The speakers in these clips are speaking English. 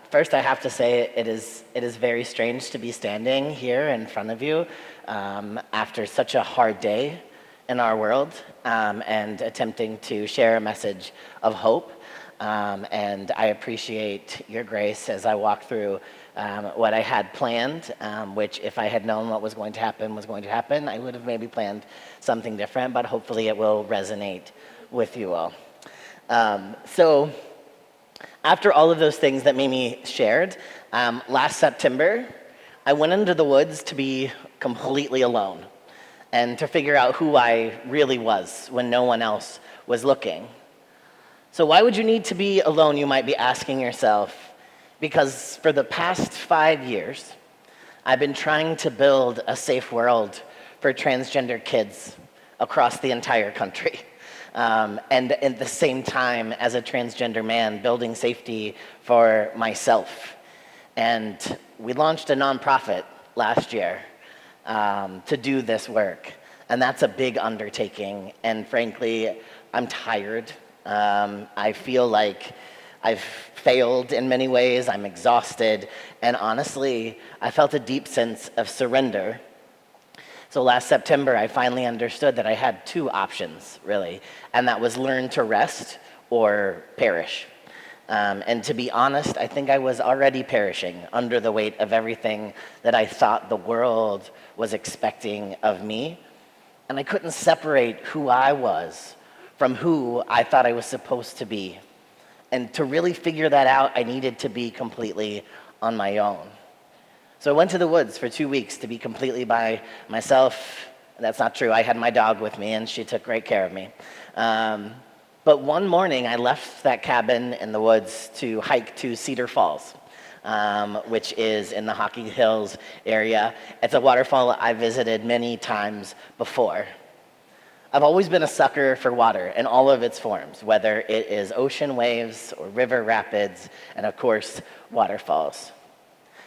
First, I have to say it is very strange to be standing here in front of you after such a hard day in our world and attempting to share a message of hope. And I appreciate your grace as I walk through what I had planned, which if I had known what was going to happen, I would have maybe planned something different, but hopefully it will resonate with you all. So after all of those things that Mimi shared, last September, I went into the woods to be completely alone and to figure out who I really was when no one else was looking. So why would you need to be alone, you might be asking yourself? Because for the past 5 years, I've been trying to build a safe world for transgender kids across the entire country. And at the same time, as a transgender man, building safety for myself. And we launched a nonprofit last year to do this work. And that's a big undertaking. And frankly, I'm tired. I feel like I've failed in many ways. I'm exhausted. And honestly, I felt a deep sense of surrender. So last September, I finally understood that I had two options, really, and that was learn to rest or perish. And to be honest, I think I was already perishing under the weight of everything that I thought the world was expecting of me. And I couldn't separate who I was from who I thought I was supposed to be. And to really figure that out, I needed to be completely on my own. So I went to the woods for 2 weeks to be completely by myself. That's not true. I had my dog with me, and she took great care of me. But one morning, I left that cabin in the woods to hike to Cedar Falls, which is in the Hockey Hills area. It's a waterfall I visited many times before. I've always been a sucker for water in all of its forms, whether it is ocean waves or river rapids, and of course, waterfalls.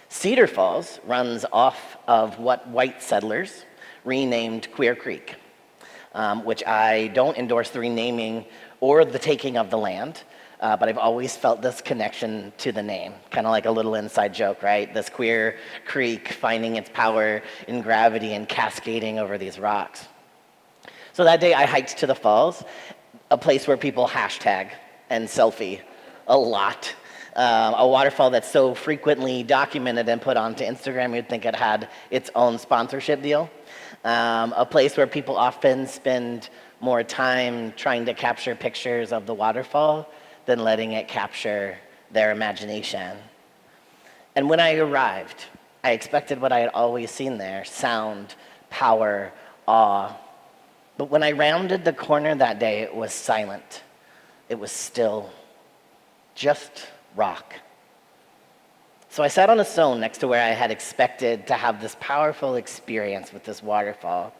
Cedar Falls runs off of what white settlers renamed Queer Creek, which I don't endorse the renaming or the taking of the land, but I've always felt this connection to the name, kind of like a little inside joke, right? This Queer Creek finding its power in gravity and cascading over these rocks. So that day I hiked to the falls, a place where people hashtag and selfie a lot. A waterfall that's so frequently documented and put onto Instagram, you'd think it had its own sponsorship deal. A place where people often spend more time trying to capture pictures of the waterfall than letting it capture their imagination. And when I arrived, I expected what I had always seen there: sound, power, awe. But when I rounded the corner that day, it was silent. It was still, just rock. So I sat on a stone next to where I had expected to have this powerful experience with this waterfall,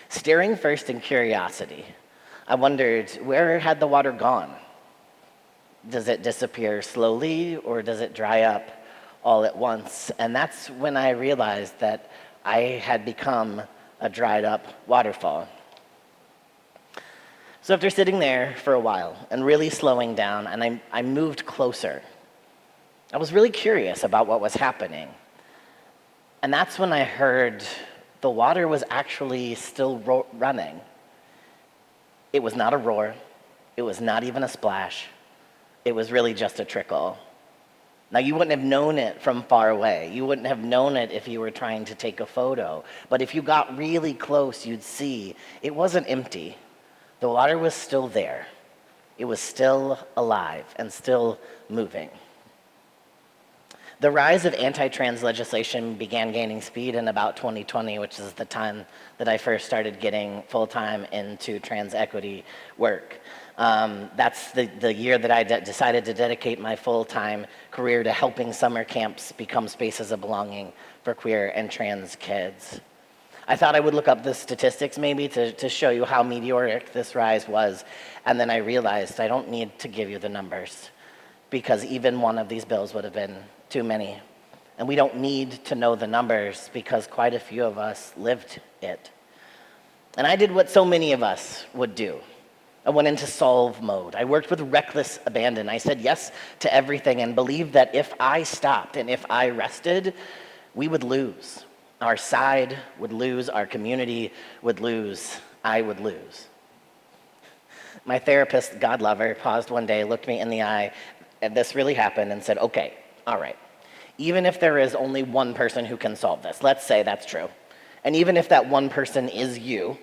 staring first in curiosity. I wondered, where had the water gone? Does it disappear slowly, or does it dry up all at once? And that's when I realized that I had become a dried up waterfall. So after sitting there for a while and really slowing down, and I moved closer, I was really curious about what was happening. And that's when I heard the water was actually still running. It was not a roar. It was not even a splash. It was really just a trickle. Now, you wouldn't have known it from far away. You wouldn't have known it if you were trying to take a photo. But if you got really close, you'd see it wasn't empty. The water was still there. It was still alive and still moving. The rise of anti-trans legislation began gaining speed in about 2020, which is the time that I first started getting full-time into trans equity work. That's the year that I decided to dedicate my full-time career to helping summer camps become spaces of belonging for queer and trans kids. I thought I would look up the statistics maybe to show you how meteoric this rise was, and then I realized I don't need to give you the numbers, because even one of these bills would have been too many. And we don't need to know the numbers because quite a few of us lived it. And I did what so many of us would do. I went into solve mode. I worked with reckless abandon. I said yes to everything and believed that if I stopped and if I rested, we would lose. Our side would lose, our community would lose, I would lose. My therapist, God lover, paused one day, looked me in the eye, and this really happened, and said, okay, all right. Even if there is only one person who can solve this, let's say that's true. And even if that one person is you,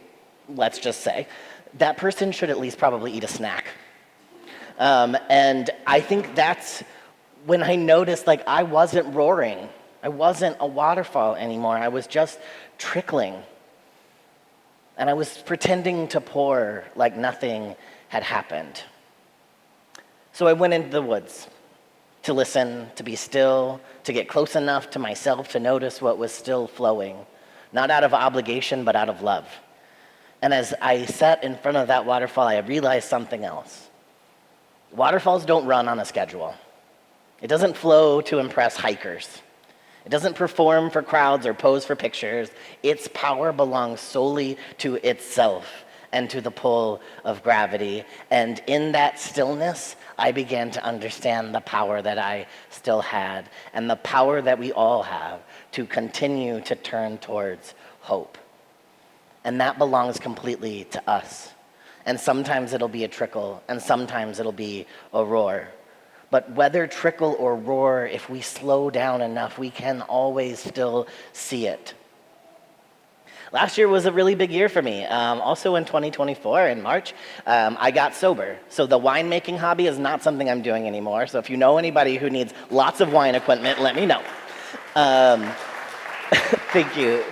let's just say, that person should at least probably eat a snack. And I think that's when I noticed, like, I wasn't roaring. I wasn't a waterfall anymore. I was just trickling. And I was pretending to pour like nothing had happened. So I went into the woods to listen, to be still, to get close enough to myself to notice what was still flowing, not out of obligation, but out of love. And as I sat in front of that waterfall, I realized something else. Waterfalls don't run on a schedule. It doesn't flow to impress hikers. It doesn't perform for crowds or pose for pictures. Its power belongs solely to itself and to the pull of gravity. And in that stillness, I began to understand the power that I still had and the power that we all have to continue to turn towards hope. And that belongs completely to us. And sometimes it'll be a trickle, and sometimes it'll be a roar. But whether trickle or roar, if we slow down enough, we can always still see it. Last year was a really big year for me. Also in 2024, in March, I got sober. So the winemaking hobby is not something I'm doing anymore. So if you know anybody who needs lots of wine equipment, let me know. Thank you.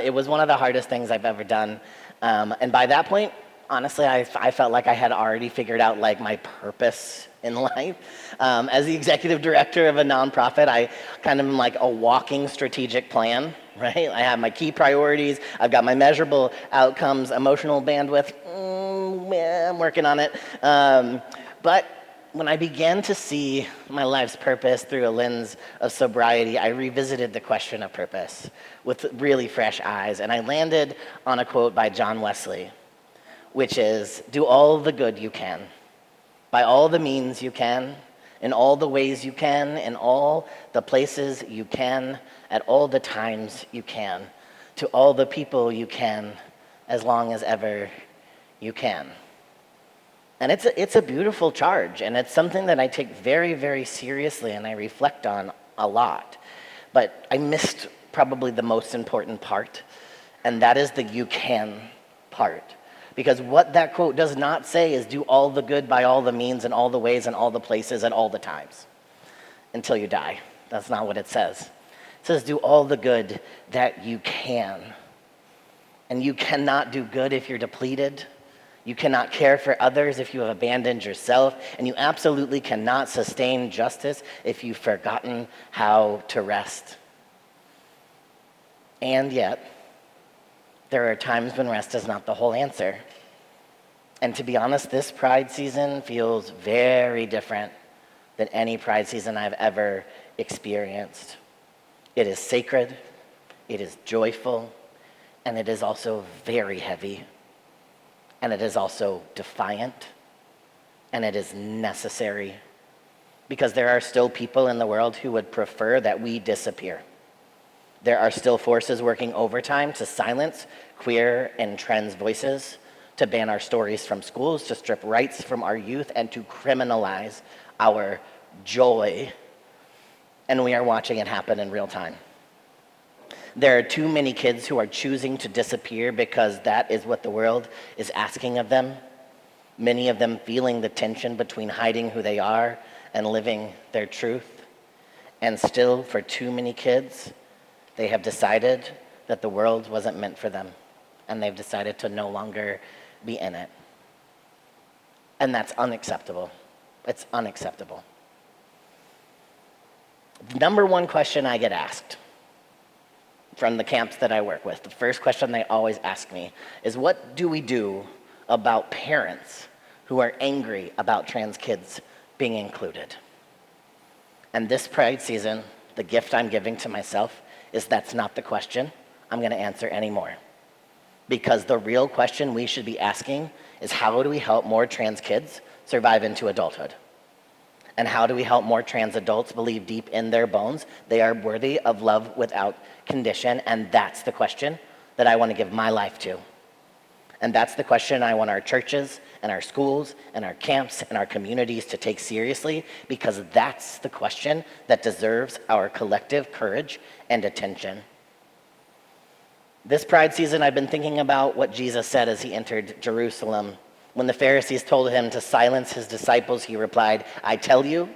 It was one of the hardest things I've ever done. And by that point, honestly, I felt like I had already figured out like my purpose in life. As the executive director of a nonprofit, I kind of am like a walking strategic plan, right? I have my key priorities. I've got my measurable outcomes, emotional bandwidth. Yeah, I'm working on it. But when I began to see my life's purpose through a lens of sobriety, I revisited the question of purpose with really fresh eyes. And I landed on a quote by John Wesley, which is, do all the good you can, by all the means you can, in all the ways you can, in all the places you can, at all the times you can, to all the people you can, as long as ever you can. And it's a beautiful charge, and it's something that I take very, very seriously and I reflect on a lot. But I missed probably the most important part, and that is the you can part. Because what that quote does not say is do all the good by all the means and all the ways and all the places at all the times until you die. That's not what it says. It says do all the good that you can. And you cannot do good if you're depleted. You cannot care for others if you have abandoned yourself. And you absolutely cannot sustain justice if you've forgotten how to rest. And yet, there are times when rest is not the whole answer. And to be honest, this Pride season feels very different than any Pride season I've ever experienced. It is sacred, it is joyful, and it is also very heavy. And it is also defiant, and it is necessary. Because there are still people in the world who would prefer that we disappear. There are still forces working overtime to silence queer and trans voices, to ban our stories from schools, to strip rights from our youth, and to criminalize our joy. And we are watching it happen in real time. There are too many kids who are choosing to disappear because that is what the world is asking of them. Many of them feeling the tension between hiding who they are and living their truth. And still, for too many kids, they have decided that the world wasn't meant for them, and they've decided to no longer be in it. And that's unacceptable. It's unacceptable. The number one question I get asked from the camps that I work with, the first question they always ask me is, what do we do about parents who are angry about trans kids being included? And this Pride season, the gift I'm giving to myself is that's not the question I'm going to answer anymore. Because the real question we should be asking is how do we help more trans kids survive into adulthood? And how do we help more trans adults believe deep in their bones they are worthy of love without condition? And that's the question that I want to give my life to. And that's the question I want our churches and our schools and our camps and our communities to take seriously, because that's the question that deserves our collective courage and attention. This Pride season, I've been thinking about what Jesus said as he entered Jerusalem. When the Pharisees told him to silence his disciples, he replied, "I tell you,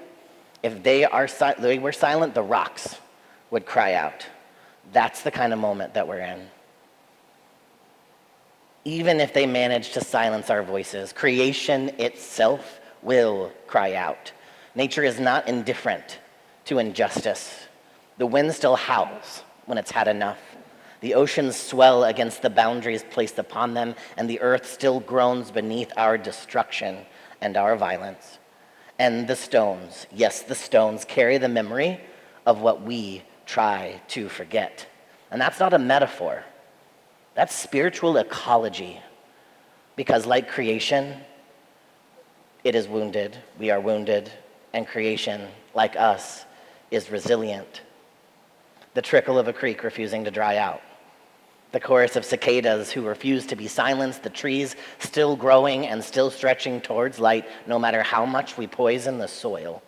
if they were silent, the rocks would cry out." That's the kind of moment that we're in. Even if they manage to silence our voices, creation itself will cry out. Nature is not indifferent to injustice. The wind still howls when it's had enough. The oceans swell against the boundaries placed upon them, and the earth still groans beneath our destruction and our violence. And the stones, yes, the stones, carry the memory of what we try to forget. And that's not a metaphor. That's spiritual ecology. Because like creation, it is wounded, we are wounded, and creation, like us, is resilient. The trickle of a creek refusing to dry out. The chorus of cicadas who refuse to be silenced, the trees still growing and still stretching towards light, no matter how much we poison the soil.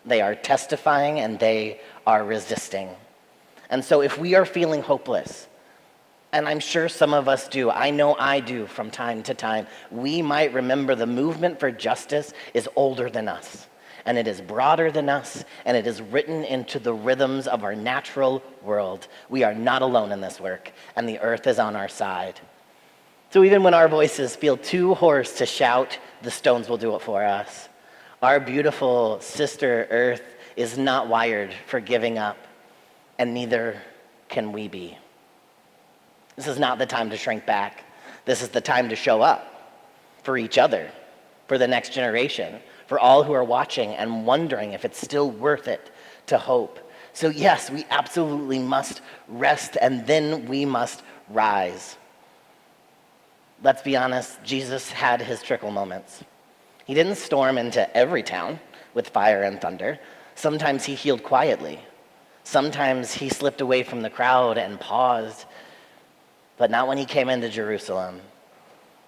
They are testifying and they are resisting. And so if we are feeling hopeless, and I'm sure some of us do, I know I do from time to time, we might remember the movement for justice is older than us, and it is broader than us, and it is written into the rhythms of our natural world. We are not alone in this work, and the earth is on our side. So even when our voices feel too hoarse to shout, the stones will do it for us. Our beautiful sister earth is not wired for giving up, and neither can we be. This is not the time to shrink back. This is the time to show up for each other, for the next generation, for all who are watching and wondering if it's still worth it to hope. So yes, we absolutely must rest, and then we must rise. Let's be honest, Jesus had his trickle moments. He didn't storm into every town with fire and thunder. Sometimes he healed quietly. Sometimes he slipped away from the crowd and paused. But not when he came into Jerusalem.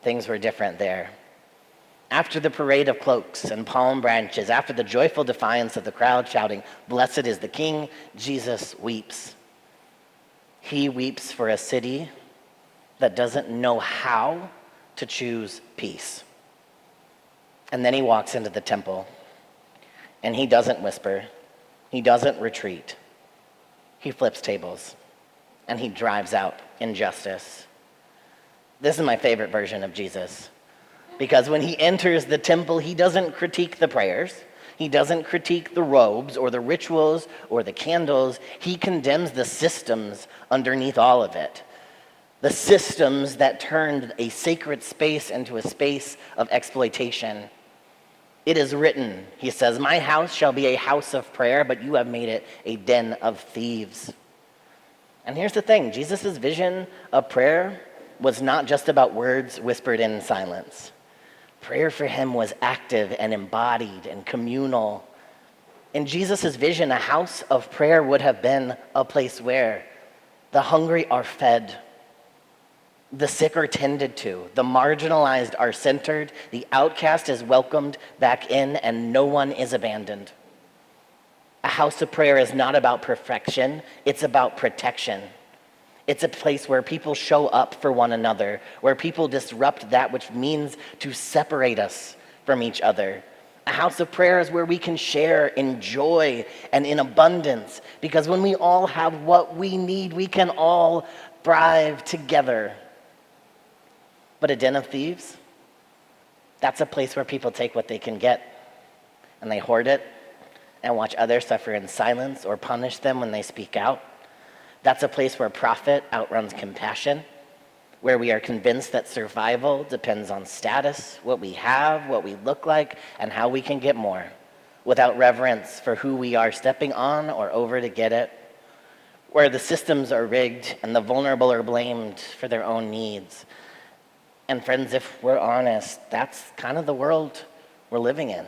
Things were different there. After the parade of cloaks and palm branches, after the joyful defiance of the crowd shouting, "Blessed is the King," Jesus weeps. He weeps for a city that doesn't know how to choose peace. And then he walks into the temple, and he doesn't whisper, he doesn't retreat. He flips tables, and he drives out injustice. This is my favorite version of Jesus, because when he enters the temple, he doesn't critique the prayers, he doesn't critique the robes or the rituals or the candles. He condemns the systems underneath all of it, the systems that turned a sacred space into a space of exploitation. It is written, he says, "My house shall be a house of prayer, but you have made it a den of thieves." And here's the thing, Jesus' vision of prayer was not just about words whispered in silence. Prayer for him was active and embodied and communal. In Jesus' vision, a house of prayer would have been a place where the hungry are fed, the sick are tended to, the marginalized are centered, the outcast is welcomed back in, and no one is abandoned. A house of prayer is not about perfection, it's about protection. It's a place where people show up for one another, where people disrupt that which means to separate us from each other. A house of prayer is where we can share in joy and in abundance, because when we all have what we need, we can all thrive together. But a den of thieves, that's a place where people take what they can get, and they hoard it, and watch others suffer in silence or punish them when they speak out. That's a place where profit outruns compassion, where we are convinced that survival depends on status, what we have, what we look like, and how we can get more, without reverence for who we are stepping on or over to get it, where the systems are rigged and the vulnerable are blamed for their own needs. And friends, if we're honest, that's kind of the world we're living in.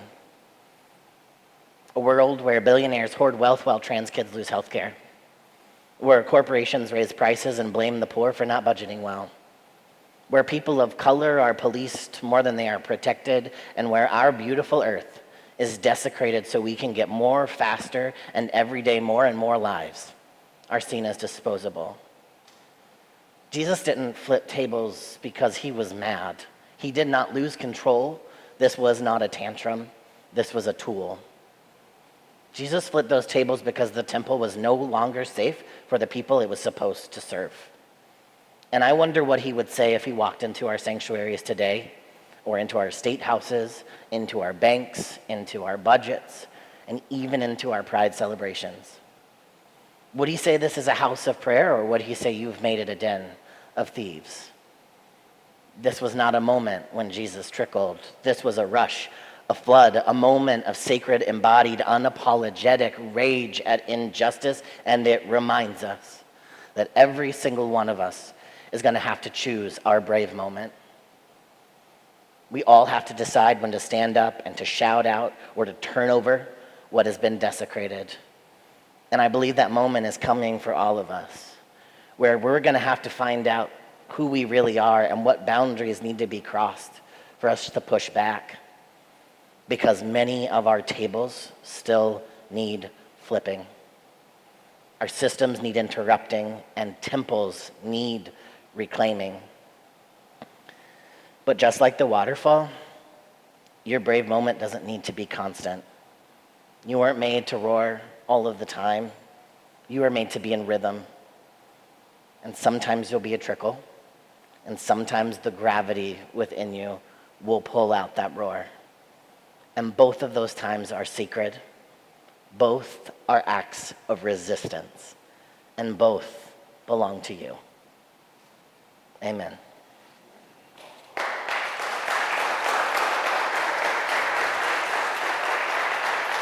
A world where billionaires hoard wealth while trans kids lose health care. Where corporations raise prices and blame the poor for not budgeting well. Where people of color are policed more than they are protected, and where our beautiful earth is desecrated so we can get more faster, and every day more and more lives are seen as disposable. Jesus didn't flip tables because he was mad. He did not lose control. This was not a tantrum. This was a tool. Jesus flipped those tables because the temple was no longer safe for the people it was supposed to serve. And I wonder what he would say if he walked into our sanctuaries today, or into our state houses, into our banks, into our budgets, and even into our pride celebrations. Would he say this is a house of prayer, or would he say you've made it a den of thieves? This was not a moment when Jesus trickled. This was a rush, a flood, a moment of sacred, embodied, unapologetic rage at injustice, and it reminds us that every single one of us is going to have to choose our brave moment. We all have to decide when to stand up and to shout out or to turn over what has been desecrated. And I believe that moment is coming for all of us, where we're going to have to find out who we really are and what boundaries need to be crossed for us to push back. Because many of our tables still need flipping. Our systems need interrupting, and temples need reclaiming. But just like the waterfall, your brave moment doesn't need to be constant. You weren't made to roar all of the time. You were made to be in rhythm. And sometimes you'll be a trickle, and sometimes the gravity within you will pull out that roar. And both of those times are sacred. Both are acts of resistance, and both belong to you. Amen.